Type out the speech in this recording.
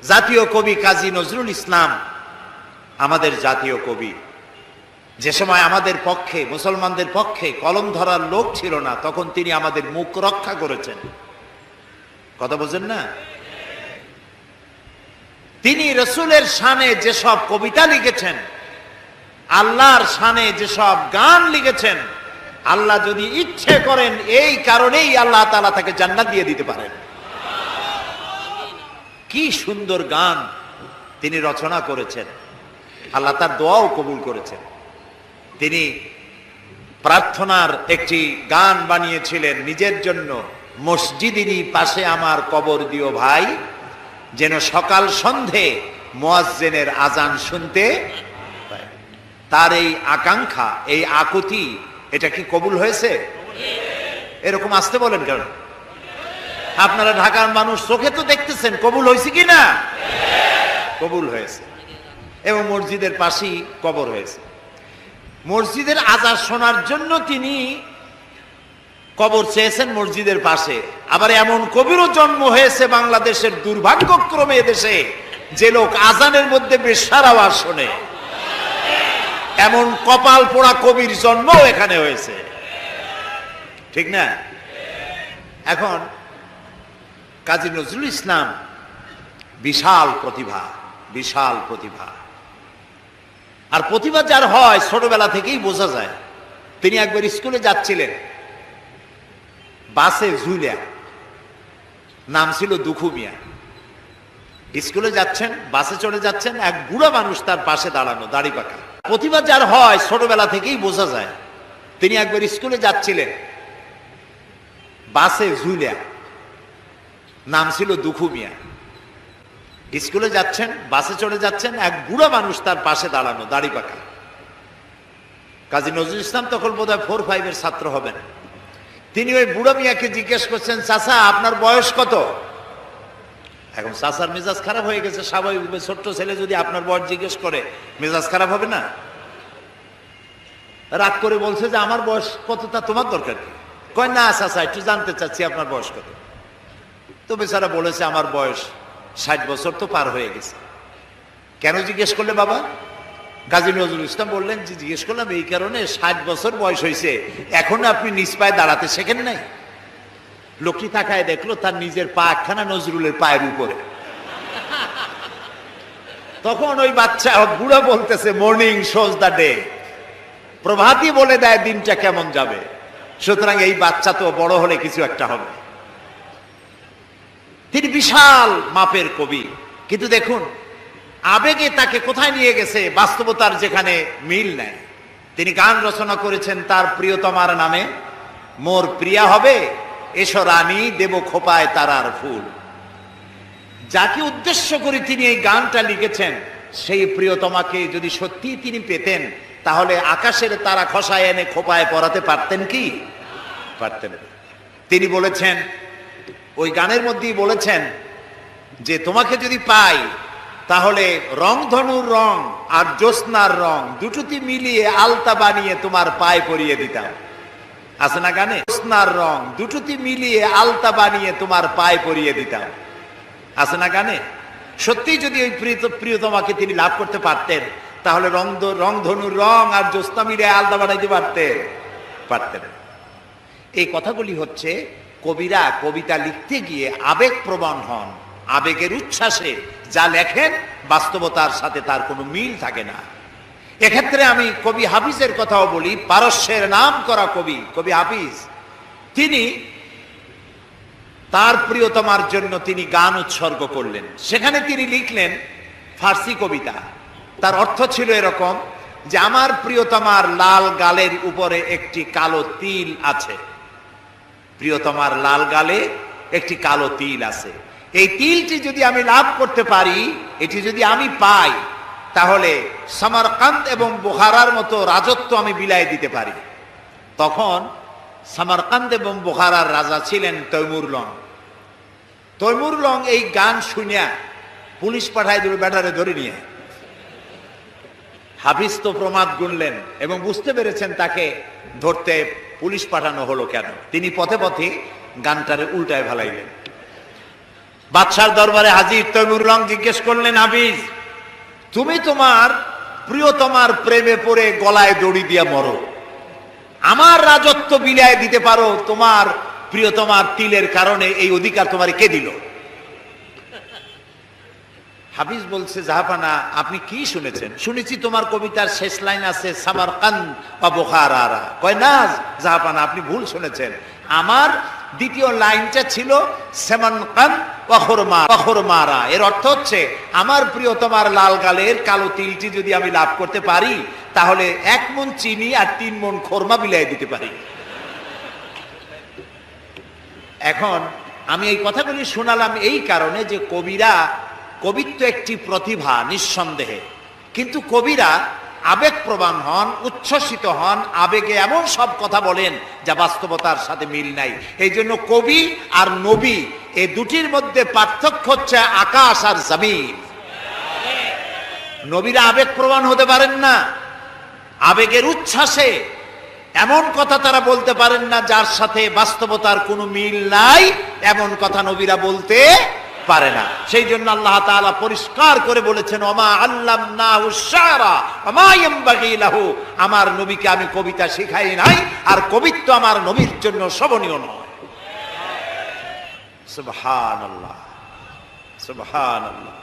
জাতীয় কবি কাজী নজরুল ইসলাম আমাদের জাতীয় কবি। যে সময় আমাদের পক্ষে, মুসলমানদের পক্ষে কলম ধরার লোক ছিল না, তখন তিনি আমাদের মুখ রক্ষা করেছেন। কথা বোঝেন না? তিনি রসুলের শানে যেসব কবিতা লিখেছেন, আল্লাহর শানে যেসব গান লিখেছেন, আল্লাহ যদি ইচ্ছে করেন এই কারণেই আল্লাহ তাআলা তাকে জান্নাত দিয়ে দিতে পারেন। কি সুন্দর গান তিনি রচনা করেছেন, আল্লাহ তার দোয়াও কবুল করেছেন। তিনি প্রার্থনার একটি গান বানিয়েছিলেন নিজের জন্য, মসজিদেরই পাশে আমার কবর দিও ভাই, যেন সকাল সন্ধে মুয়াজ্জিনের আজান শুনতে পাই। তার এই আকাঙ্ক্ষা, এই আকুতি, এটা কি কবুল হয়েছে? এরকম আসতে বলেন কেন? আপনারা ঢাকার মানুষ, চোখে তো দেখতেছেন কবুল হয়েছে কি না? কবুল হয়েছে। এবং মসজিদের পাশেই কবর হয়েছে। মসজিদের আজান শোনার জন্য তিনি কবর চেয়েছেন মসজিদের পাশে। আবার এমন কবিরও জন্ম হয়েছে বাংলাদেশের, দুর্ভাগ্যক্রমে এদেশে, যে লোক আজানের মধ্যে বেশ্যার আওয়াজ শোনে। এমন কপাল পোড়া কবির জন্ম এখানে হয়েছে, ঠিক না? এখন কাজী নজরুল ইসলাম বিশাল প্রতিভা, বিশাল প্রতিভা। আর প্রতিভা যার হয় ছোটবেলা থেকেই বোঝা যায়। তিনি একবার স্কুলে যাচ্ছিলেন, বাসে ঝুলিয়া, নাম ছিল দুখু মিয়া। স্কুলে যাচ্ছেন, বাসে চড়ে যাচ্ছেন, এক বুড়া মানুষ তার পাশে দাঁড়ানো, দাড়ি পাকা। প্রতিভা যার হয় ছোটবেলা থেকেই বোঝা যায়। তিনি একবার স্কুলে যাচ্ছিলেন, বাসে ঝুলিয়া, নাম ছিল দুখু মিয়া। স্কুলে যাচ্ছেন, বাসে চড়ে যাচ্ছেন, এক বুড়া মানুষ তার পাশে দাঁড়ানো, দাড়ি পাকা। কাজী নজরুল ইসলাম তখন বোধহয় 4-5 ছাত্র হবেন। তিনি ওই বুড়া মিয়াকে জিজ্ঞেস করছেন, চাচা আপনার বয়স কত? এখন চাচার মেজাজ খারাপ হয়ে গেছে স্বাভাবিকভাবে। ছোট্ট ছেলে যদি আপনার বয়স জিজ্ঞেস করে, মেজাজ খারাপ হবে না? রাগ করে বলছে যে আমার বয়স কত, তা তোমার দরকার কি? কয় না চাচা, একটু জানতে চাচ্ছি আপনার বয়স কত। তো বেচারা বলেছে আমার বয়স 60 বছর তো পার হয়ে গেছে। কেন জিজ্ঞেস করলে বাবা? কাজী নজরুল ইসলাম বললেন যে জিজ্ঞেস করলাম এই কারণে, 60 বছর বয়স হয়েছে, এখন আপনি নিজ পায়ে দাঁড়াতে শেখেন নাই। লোকটি তাকায় দেখলো তার নিজের পা একখানা নজরুলের পায়ের উপরে। তখন ওই বাচ্চা বুড়া বলতেছে, মর্নিং শোজ দ্য ডে, প্রভাতই বলে দেয় দিনটা কেমন যাবে। সুতরাং এই বাচ্চা তো বড় হলে কিছু একটা হবে। তিনি বিশাল মাপের কবি, কিন্তু দেখুন আবেগে তাকে কোথায় নিয়ে গেছে, বাস্তবতার যেখানে মিল নেয়। তিনি গান রচনা করেছেন তার প্রিয়তমার নামে, মোর প্রিয়া হবে এসো রানী, দেব খোপায় তারার ফুল। যাকে উদ্দেশ্য করে তিনি এই গানটা লিখেছেন, সেই প্রিয়তমাকে যদি সত্যি তিনি পেতেন, তাহলে আকাশের তারা খসায় এনে খোপায় পরাতে পারতেন কি? পারতেন। তিনি বলেছেন, ওই গানের মধ্যেই বলেছেন যে তোমাকে যদি পাই তাহলে রংধনুর রং আর জ্যোৎস্নার রং দুটোতে মিলিয়ে আলতা বানিয়ে তোমার পায়ে পরিয়ে দিতাম। আছে না গানে? জ্যোৎস্নার রং দুটোতে মিলিয়ে আলতা বানিয়ে তোমার পায়ে পরিয়ে দিতাম। আছে না গানে? সত্যি যদি ওই প্রিয়তমাকে তিনি লাভ করতে পারতেন, তাহলে রংধনুর রং আর জ্যোৎস্না মিলিয়ে আলতা বানাইতে পারতেন। এই কথাগুলি হচ্ছে কবিরা কবিতা লিখতে গিয়ে আবেগ প্রবণ হন, আবেগের উচ্ছ্বাসে যা লেখেন বাস্তবতার সাথে তার কোনো মিল থাকে না। এক্ষেত্রে আমি কবি হাফিজের কথাও বলি, পারস্যের নাম করা কবি, কবি হাফিজ। তিনি তার প্রিয়তমার জন্য তিনি গান উৎসর্গ করলেন। সেখানে তিনি লিখলেন ফার্সি কবিতা। তার অর্থ ছিল এরকম যে আমার প্রিয়তমার লাল গালের উপরে একটি কালো তিল আছে। প্রিয়তমার লাল গালে একটি কালো তিল আছে। এই তিলটি যদি আমি লাভ করতে পারি, এটি যদি আমি পাই, তাহলে সামারকান্দ এবং বুখারার মতো রাজত্ব আমি বিলাই দিতে পারি। তখন সামারকান্দ এবং বুখারার রাজা ছিলেন তৈমুর লং। তৈমুর লং এই গান শুনিয়া পুলিশ পাঠায় দিল, ব্যাটারে ধরে নিয়ে। হাফিজ তো প্রমাদ গুনলেন এবং বুঝতে পেরেছেন তাকে ধরতে পুলিশ পাঠানো হলো কেন। তিনি পথে পথে গানটারে উল্টায় ভালাইলেন। বাদশার দরবারে হাজির তৈমুর রং জিজ্ঞেস করলেন, হাফিজ তুমি তোমার প্রিয়তমার প্রেমে পড়ে গলায় দড়ি দিয়া মরো, আমার রাজত্ব বিলায় দিতে পারো, তোমার প্রিয়তমার তিলের কারণে এই অধিকার তোমার কে দিল? হাফিজ বলছে, জাহাপানা আপনি কি শুনেছেন? শুনেছি তোমার কবিতার শেষ লাইন আছে সামারকান্দ বা বুখারা। কয় না জাহাপানা, আপনি ভুল শুনেছেন। আমার দ্বিতীয় লাইনটা ছিল সেমানকান্দ ওয়া খুরমারা। এর অর্থ হচ্ছে আমার প্রিয়তমার লাল গালের কালো তিলটি যদি আমি লাভ করতে পারি তাহলে 1 মণ চিনি আর 3 মণ খোরমা বিলাই দিতে পারি। এখন আমি এই কথাগুলি শোনালাম এই কারণে যে কবিত্ব একটি প্রতিভা নিঃসন্দেহে, কিন্তু কবিরা আবেগপ্রবণ হন, উচ্ছ্বসিত হন, আবেগে এমন সব কথা বলেন যা বাস্তবতার সাথে মিল নাই। এই জন্য কবি আর নবী এই দুটির মধ্যে পার্থক্য হচ্ছে আকাশ আর জমিন। নবীরা আবেগপ্রবণ হতে পারেন না, আবেগের উচ্ছ্বাসে এমন কথা তারা বলতে পারেন না যার সাথে বাস্তবতার কোনো মিল নাই, এমন কথা নবীরা বলতে পারে না। সেই জন্য আল্লাহ তাআলা পরিষ্কার করে বলেছেন, ওমা আল্লামনাহু শারা ওমা ইয়ামবাগি লাহু, আমার নবীকে আমি কবিতা শিখাই নাই, আর কবিত্ব আমার নবীর জন্য শোভনীয় নয়। সুবহানাল্লাহ, সুবহানাল্লাহ।